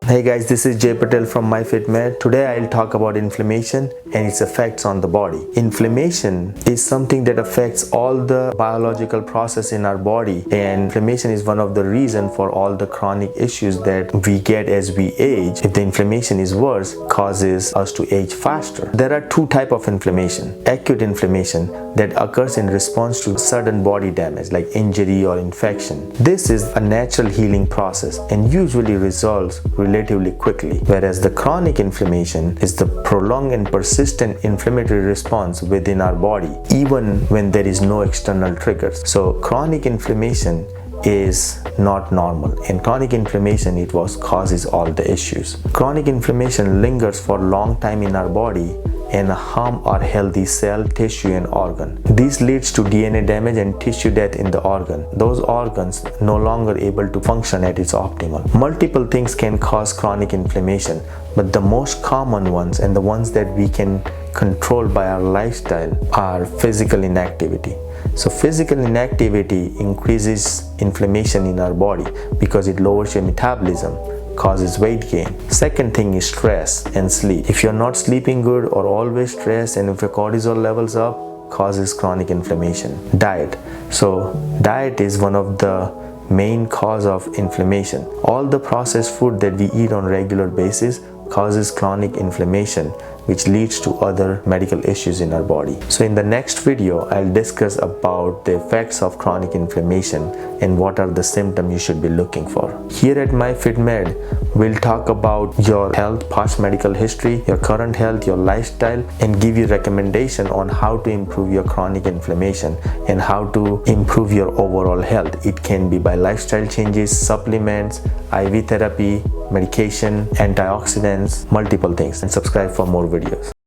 Hey guys, this is Jay Patel from MyFitMed. Today I'll talk about inflammation and its effects on the body. Inflammation is something that affects all the biological process in our body, and inflammation is one of the reasons for all the chronic issues that we get as we age. If the inflammation is worse, causes us to age faster. There are two types of inflammation. Acute inflammation that occurs in response to sudden body damage like injury or infection. This is a natural healing process and usually resolves relatively quickly, whereas the chronic inflammation is the prolonged and persistent inflammatory response within our body even when there is no external triggers. So chronic inflammation is not normal, and chronic inflammation causes all the issues. Chronic inflammation lingers for a long time in our body and harm our healthy cell, tissue and organ. This leads to DNA damage and tissue death in the organ. Those organs no longer able to function at its optimal. Multiple things can cause chronic inflammation, but the most common ones and the ones that we can control by our lifestyle are physical inactivity. So physical inactivity increases inflammation in our body because it lowers your metabolism, causes weight gain. Second thing is stress and sleep. If you're not sleeping good or always stressed, and if your cortisol levels up, causes chronic inflammation. Diet. So diet is one of the main cause of inflammation. All the processed food that we eat on a regular basis causes chronic inflammation, which leads to other medical issues in our body. So in the next video, I'll discuss about the effects of chronic inflammation and what are the symptoms you should be looking for. Here at MyFitMed, we'll talk about your health, past medical history, your current health, your lifestyle, and give you recommendation on how to improve your chronic inflammation and how to improve your overall health. It can be by lifestyle changes, supplements, IV therapy, medication, antioxidants, multiple things. And subscribe for more videos.